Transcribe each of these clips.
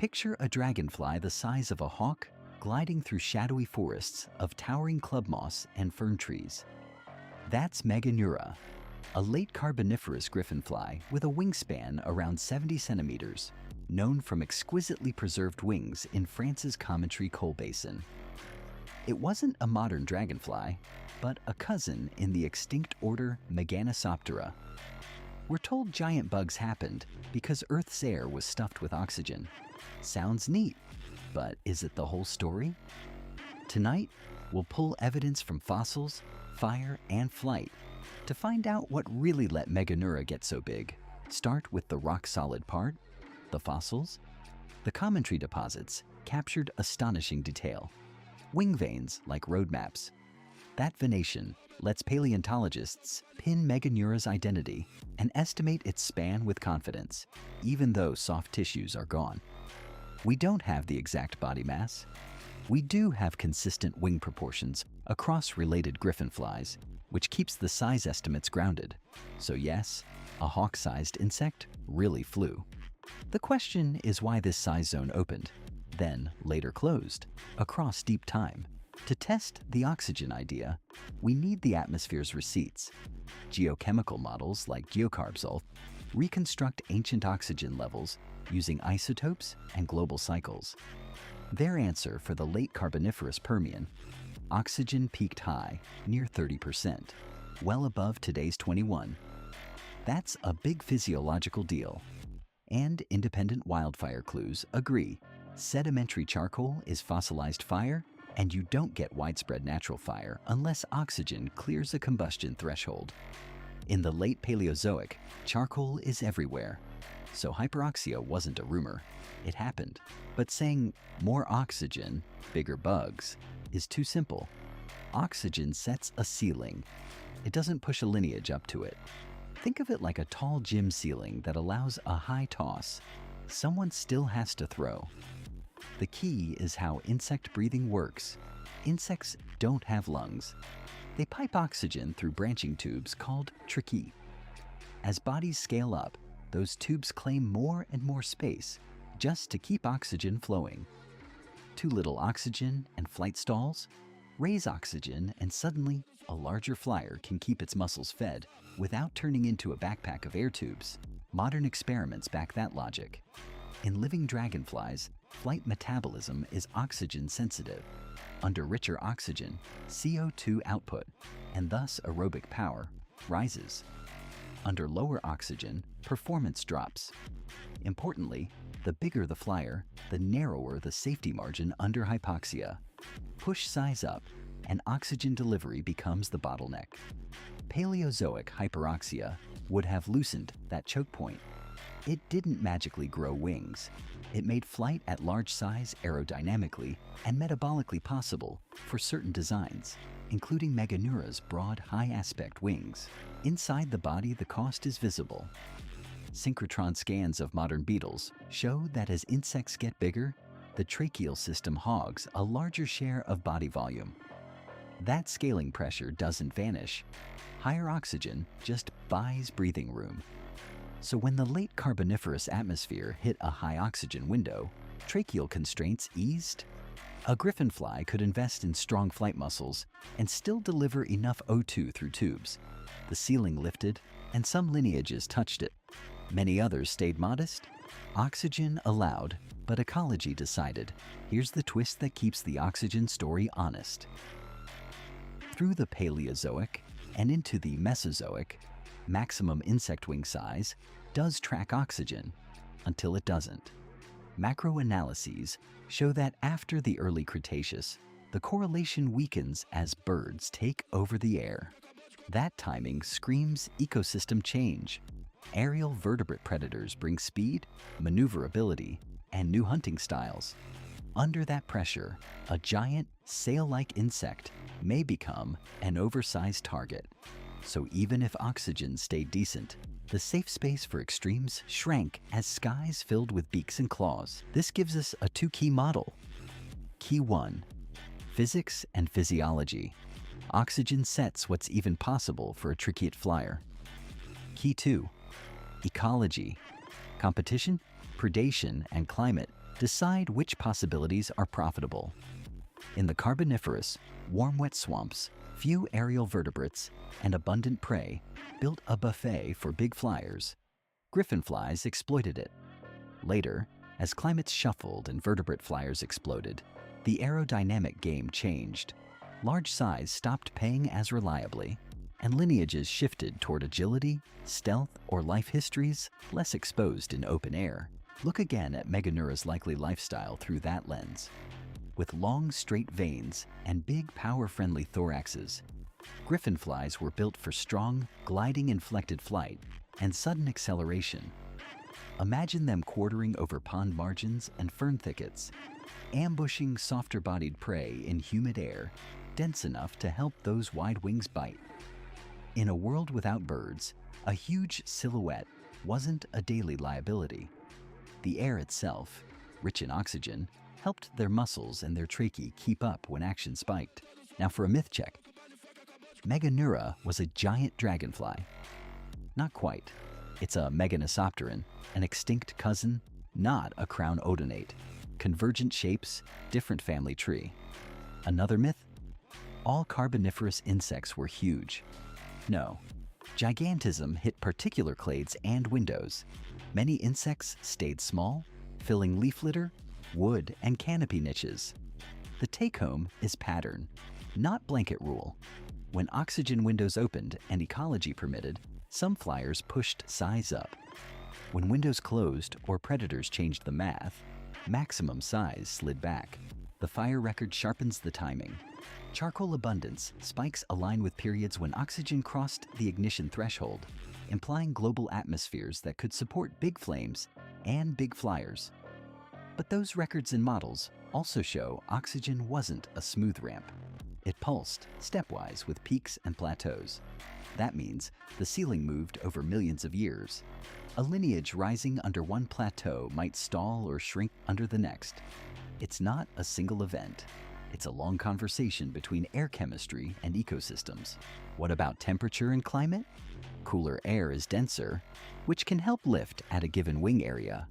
Picture a dragonfly the size of a hawk gliding through shadowy forests of towering club moss and fern trees. That's Meganeura, a late Carboniferous griffinfly with a wingspan around 70 centimeters, known from exquisitely preserved wings in France's Commentry coal basin. It wasn't a modern dragonfly, but a cousin in the extinct order Meganeura. We're told giant bugs happened because Earth's air was stuffed with oxygen. Sounds neat, but is it the whole story? Tonight, we'll pull evidence from fossils, fire, and flight to find out what really let Meganeura get so big. Start with the rock-solid part, the fossils. The Commentry deposits captured astonishing detail. Wing veins like road maps. That venation lets paleontologists pin Meganeura's identity and estimate its span with confidence, even though soft tissues are gone. We don't have the exact body mass. We do have consistent wing proportions across related griffinflies, which keeps the size estimates grounded. So yes, a hawk-sized insect really flew. The question is why this size zone opened, then later closed, across deep time. To test the oxygen idea, we need the atmosphere's receipts. Geochemical models like GeoCarbSol reconstruct ancient oxygen levels using isotopes and global cycles. Their answer for the late Carboniferous Permian: oxygen peaked high, near 30%, well above today's 21. That's a big physiological deal. And independent wildfire clues agree. Sedimentary charcoal is fossilized fire, and you don't get widespread natural fire unless oxygen clears a combustion threshold. In the late Paleozoic, charcoal is everywhere. So hyperoxia wasn't a rumor. It happened. But saying more oxygen, bigger bugs, is too simple. Oxygen sets a ceiling. It doesn't push a lineage up to it. Think of it like a tall gym ceiling that allows a high toss. Someone still has to throw. The key is how insect breathing works. Insects don't have lungs. They pipe oxygen through branching tubes called tracheae. As bodies scale up, those tubes claim more and more space just to keep oxygen flowing. Too little oxygen and flight stalls? Raise oxygen and suddenly a larger flyer can keep its muscles fed without turning into a backpack of air tubes. Modern experiments back that logic. In living dragonflies, flight metabolism is oxygen sensitive. Under richer oxygen, CO2 output, and thus aerobic power, rises. Under lower oxygen, performance drops. Importantly, the bigger the flyer, the narrower the safety margin under hypoxia. Push size up, and oxygen delivery becomes the bottleneck. Paleozoic hyperoxia would have loosened that choke point. It didn't magically grow wings. It made flight at large size aerodynamically and metabolically possible for certain designs, including Meganeura's broad, high-aspect wings. Inside the body, the cost is visible. Synchrotron scans of modern beetles show that as insects get bigger, the tracheal system hogs a larger share of body volume. That scaling pressure doesn't vanish. Higher oxygen just buys breathing room. So when the late Carboniferous atmosphere hit a high oxygen window, tracheal constraints eased. A griffinfly could invest in strong flight muscles and still deliver enough O2 through tubes. The ceiling lifted, and some lineages touched it. Many others stayed modest. Oxygen allowed, but ecology decided. Here's the twist that keeps the oxygen story honest. Through the Paleozoic and into the Mesozoic, maximum insect wing size does track oxygen until it doesn't. Macroanalyses show that after the early Cretaceous, the correlation weakens as birds take over the air. That timing screams ecosystem change. Aerial vertebrate predators bring speed, maneuverability, and new hunting styles. Under that pressure, a giant, sail-like insect may become an oversized target. So even if oxygen stayed decent, the safe space for extremes shrank as skies filled with beaks and claws. This gives us a two-key model. Key 1, physics and physiology. Oxygen sets what's even possible for a tracheate flyer. Key 2, ecology. Competition, predation, and climate Decide which possibilities are profitable. In the Carboniferous, warm wet swamps, few aerial vertebrates, and abundant prey built a buffet for big flyers. Griffin flies exploited it. Later, as climates shuffled and vertebrate flyers exploded, the aerodynamic game changed. Large size stopped paying as reliably, and lineages shifted toward agility, stealth, or life histories less exposed in open air. Look again at Meganeura's likely lifestyle through that lens. With long, straight veins and big, power-friendly thoraxes, griffin flies were built for strong, gliding inflected flight and sudden acceleration. Imagine them quartering over pond margins and fern thickets, ambushing softer-bodied prey in humid air, dense enough to help those wide wings bite. In a world without birds, a huge silhouette wasn't a daily liability. The air itself, rich in oxygen, helped their muscles and their tracheae keep up when action spiked. Now for a myth check. Meganeura was a giant dragonfly. Not quite. It's a Meganeura, an extinct cousin, not a crown odonate. Convergent shapes, different family tree. Another myth? All carboniferous insects were huge. No. Gigantism hit particular clades and windows. Many insects stayed small, filling leaf litter, wood, and canopy niches. The take-home is pattern, not blanket rule. When oxygen windows opened and ecology permitted, some flyers pushed size up. When windows closed or predators changed the math, maximum size slid back. The fire record sharpens the timing. Charcoal abundance spikes align with periods when oxygen crossed the ignition threshold, implying global atmospheres that could support big flames and big flyers. But those records and models also show oxygen wasn't a smooth ramp. It pulsed stepwise with peaks and plateaus. That means the ceiling moved over millions of years. A lineage rising under one plateau might stall or shrink under the next. It's not a single event. It's a long conversation between air chemistry and ecosystems. What about temperature and climate? Cooler air is denser, which can help lift at a given wing area.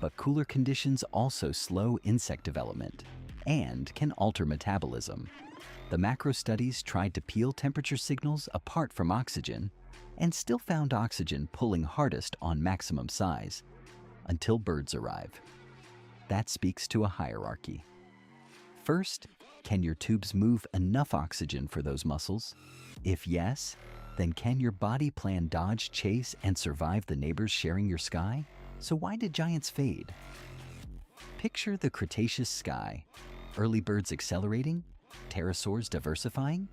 But cooler conditions also slow insect development and can alter metabolism. The macro studies tried to peel temperature signals apart from oxygen and still found oxygen pulling hardest on maximum size until birds arrive. That speaks to a hierarchy. First, can your tubes move enough oxygen for those muscles? If yes, then can your body plan dodge, chase, and survive the neighbors sharing your sky? So why did giants fade? Picture the Cretaceous sky. Early birds accelerating, pterosaurs diversifying,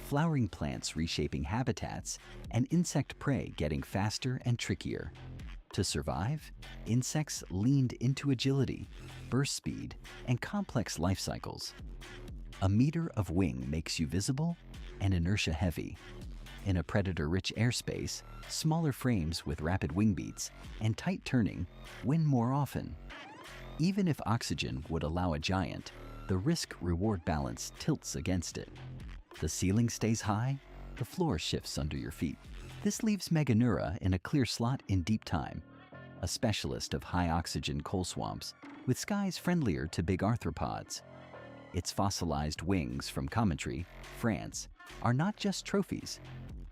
flowering plants reshaping habitats, and insect prey getting faster and trickier. To survive, insects leaned into agility, burst speed, and complex life cycles. A meter of wing makes you visible and inertia heavy. In a predator-rich airspace, smaller frames with rapid wing beats and tight turning win more often. Even if oxygen would allow a giant, the risk-reward balance tilts against it. The ceiling stays high, the floor shifts under your feet. This leaves Meganeura in a clear slot in deep time, a specialist of high-oxygen coal swamps with skies friendlier to big arthropods. Its fossilized wings from Commentry, France, are not just trophies.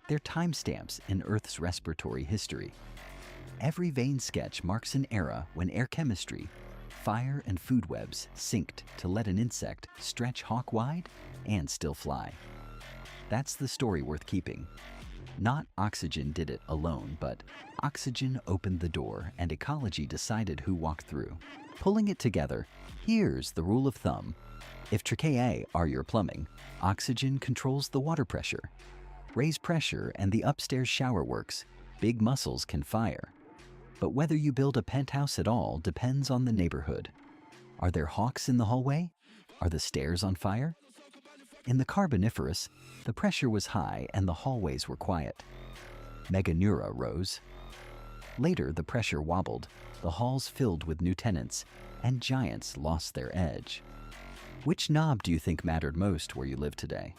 They're timestamps in Earth's respiratory history. Every vein sketch marks an era when air chemistry, fire, and food webs synced to let an insect stretch hawk-wide and still fly. That's the story worth keeping. Not oxygen did it alone, but oxygen opened the door and ecology decided who walked through. Pulling it together, here's the rule of thumb. If tracheae are your plumbing, oxygen controls the water pressure. Raise pressure and the upstairs shower works. Big muscles can fire. But whether you build a penthouse at all depends on the neighborhood. Are there hawks in the hallway? Are the stairs on fire? In the Carboniferous, the pressure was high and the hallways were quiet. Meganeura rose. Later, the pressure wobbled, the halls filled with new tenants, and giants lost their edge. Which knob do you think mattered most where you live today?